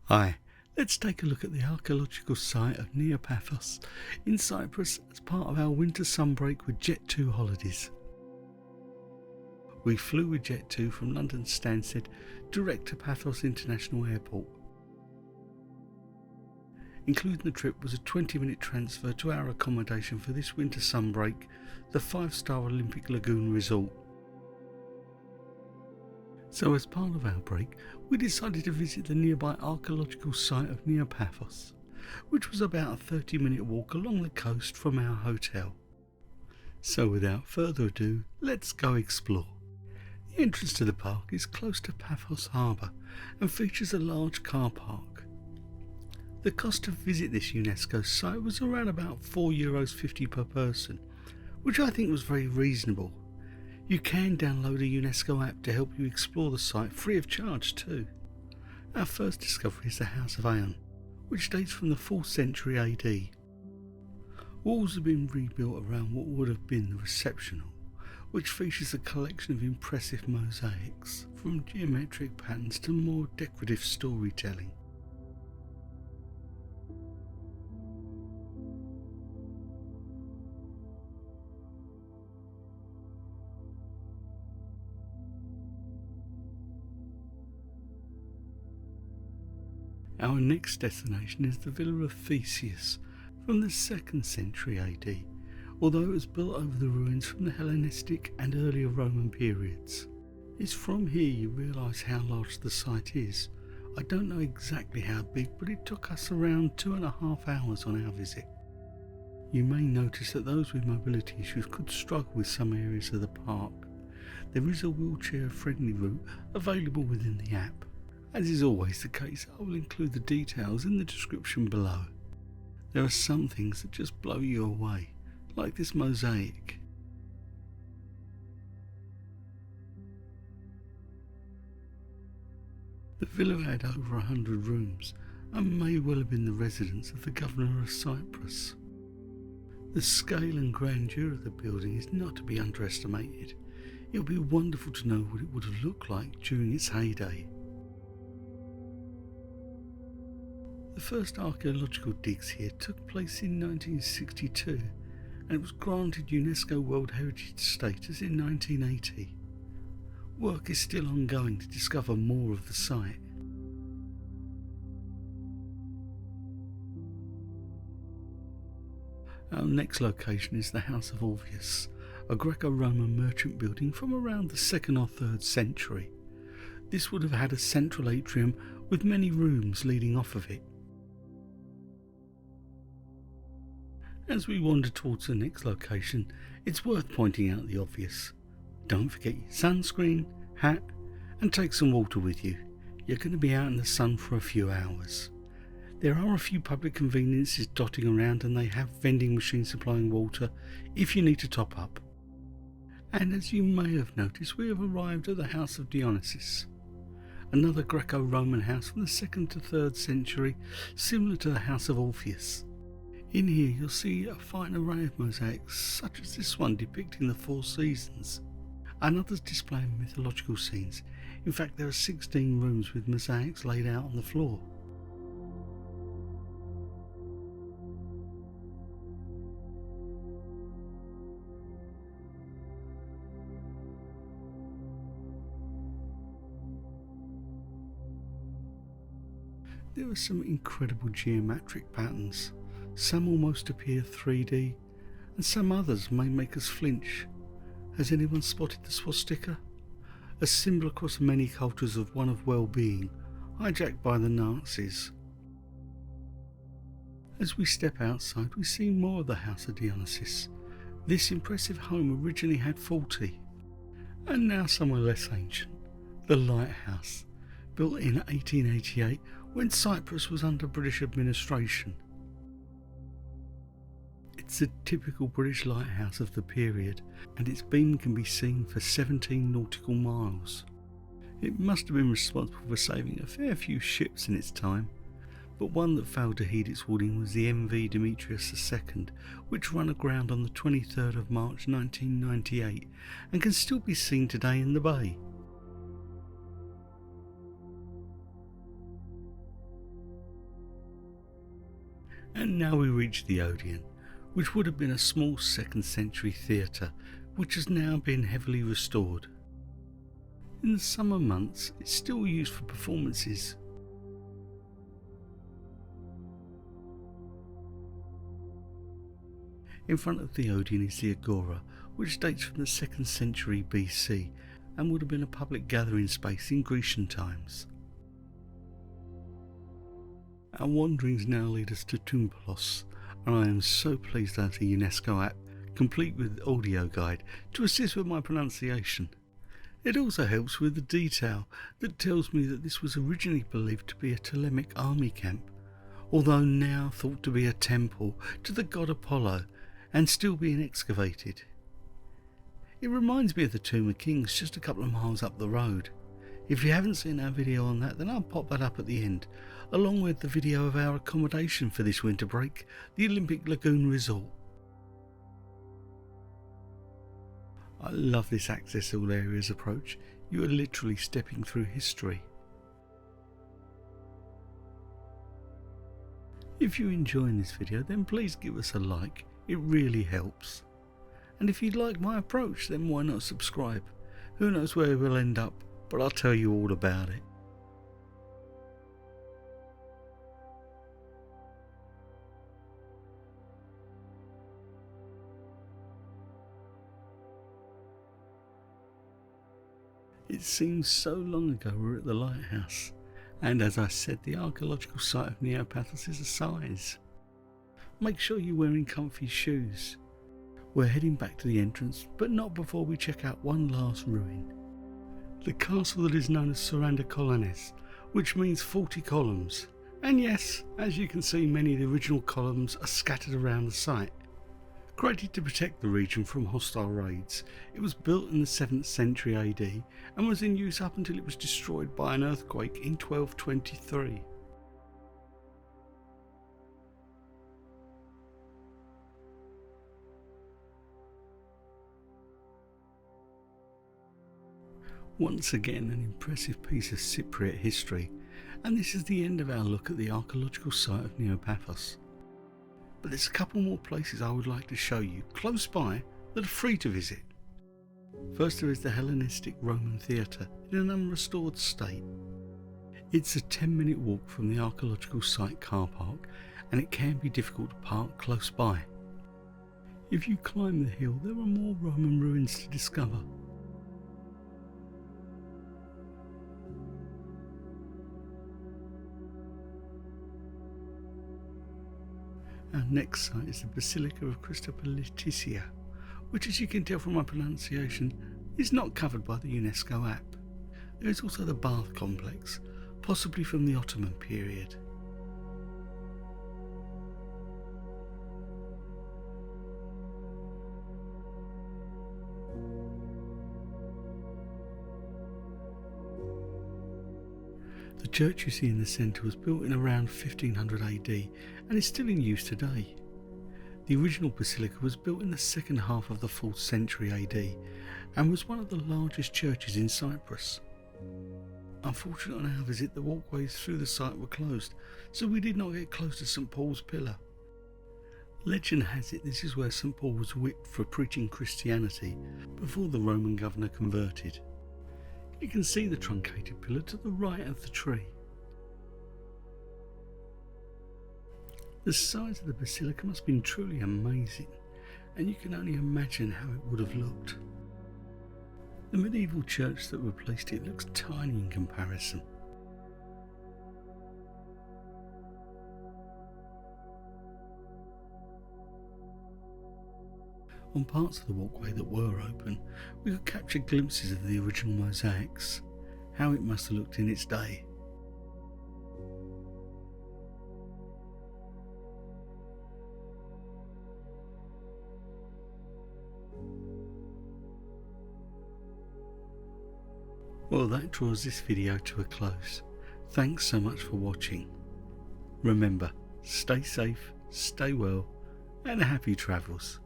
Hi, let's take a look at the archaeological site of Nea Paphos in Cyprus as part of our winter sunbreak with Jet2 holidays. We flew with Jet2 from London Stansted direct to Paphos International Airport. Including the trip was a 20-minute transfer to our accommodation for this winter sunbreak, the 5-star Olympic Lagoon Resort. So as part of our break, we decided to visit the nearby archaeological site of Nea Paphos, which was about a 30-minute walk along the coast from our hotel. So without further ado, let's go explore. The entrance to the park is close to Paphos Harbour and features a large car park. The cost to visit this UNESCO site was around about €4.50 per person, which I think was very reasonable. You can download a UNESCO app to help you explore the site free of charge too. Our first discovery is the House of Aion, which dates from the 4th century AD. Walls have been rebuilt around what would have been the reception hall, which features a collection of impressive mosaics, from geometric patterns to more decorative storytelling. Our next destination is the Villa of Theseus from the 2nd century AD, although it was built over the ruins from the Hellenistic and earlier Roman periods. It's from here you realise how large the site is. I don't know exactly how big, but it took us around 2.5 hours on our visit. You may notice that those with mobility issues could struggle with some areas of the park. There is a wheelchair-friendly route available within the app. As is always the case, I will include the details in the description below. There are some things that just blow you away, like this mosaic. The villa had over 100 rooms and may well have been the residence of the governor of Cyprus. The scale and grandeur of the building is not to be underestimated. It would be wonderful to know what it would have looked like during its heyday. The first archaeological digs here took place in 1962 and it was granted UNESCO World Heritage status in 1980. Work is still ongoing to discover more of the site. Our next location is the House of Orpheus, a Greco-Roman merchant building from around the 2nd or 3rd century. This would have had a central atrium with many rooms leading off of it. As we wander towards the next location, it's worth pointing out the obvious. Don't forget your sunscreen, hat, and take some water with you. You're going to be out in the sun for a few hours. There are a few public conveniences dotting around and they have vending machines supplying water if you need to top up. And as you may have noticed, we have arrived at the House of Dionysos, another Greco-Roman house from the 2nd to 3rd century, similar to the House of Orpheus. In here you'll see a fine array of mosaics, such as this one depicting the 4 seasons, and others displaying mythological scenes. In fact, there are 16 rooms with mosaics laid out on the floor. There are some incredible geometric patterns. Some almost appear 3D, and some others may make us flinch. Has anyone spotted the swastika? A symbol across many cultures of one of well-being, hijacked by the Nazis. As we step outside, we see more of the House of Dionysos. This impressive home originally had 40, and now somewhere less ancient, the Lighthouse, built in 1888 when Cyprus was under British administration. It's a typical British lighthouse of the period, and its beam can be seen for 17 nautical miles. It must have been responsible for saving a fair few ships in its time, but one that failed to heed its warning was the MV Demetrius II, which ran aground on the 23rd of March 1998 and can still be seen today in the bay. And now we reach the Odeon, which would have been a small 2nd century theatre, which has now been heavily restored. In the summer months, it's still used for performances. In front of the Odeon is the Agora, which dates from the 2nd century BC and would have been a public gathering space in Grecian times. Our wanderings now lead us to Toumpallos, and I am so pleased to have the UNESCO app, complete with audio guide, to assist with my pronunciation. It also helps with the detail that tells me that this was originally believed to be a Ptolemaic army camp, although now thought to be a temple to the god Apollo and still being excavated. It reminds me of the Tomb of Kings just a couple of miles up the road. If you haven't seen our video on that, then I'll pop that up at the end, along with the video of our accommodation for this winter break, the Olympic Lagoon Resort. I love this access all areas approach. You are literally stepping through history. If you're enjoying this video, then please give us a like, it really helps. And if you like my approach, then why not subscribe? Who knows where we'll end up, but I'll tell you all about it. It seems so long ago we were at the lighthouse, and as I said, the archaeological site of Nea Paphos is a size. Make sure you're wearing comfy shoes. We're heading back to the entrance, but not before we check out one last ruin. The castle that is known as Saranda Kolones, which means 40 columns. And yes, as you can see, many of the original columns are scattered around the site. Created to protect the region from hostile raids, it was built in the 7th century AD and was in use up until it was destroyed by an earthquake in 1223. Once again, an impressive piece of Cypriot history, and this is the end of our look at the archaeological site of Nea Paphos. But there's a couple more places I would like to show you close by that are free to visit. First, there is the Hellenistic-Roman Theatre in an unrestored state. It's a 10-minute walk from the archaeological site car park, and it can be difficult to park close by. If you climb the hill, there are more Roman ruins to discover. Our next site is the Basilica of Chrysopolitissa, which, as you can tell from my pronunciation, is not covered by the UNESCO app. There is also the bath complex, possibly from the Ottoman period. The church you see in the centre was built in around 1500 AD and is still in use today. The original basilica was built in the second half of the 4th century AD and was one of the largest churches in Cyprus. Unfortunately, on our visit, the walkways through the site were closed, so we did not get close to St. Paul's pillar. Legend has it this is where St. Paul was whipped for preaching Christianity before the Roman governor converted. You can see the truncated pillar to the right of the tree. The size of the basilica must have been truly amazing, and you can only imagine how it would have looked. The medieval church that replaced it looks tiny in comparison. On parts of the walkway that were open, we could capture glimpses of the original mosaics, how it must have looked in its day. Well, that draws this video to a close. Thanks so much for watching. Remember, stay safe, stay well, and happy travels.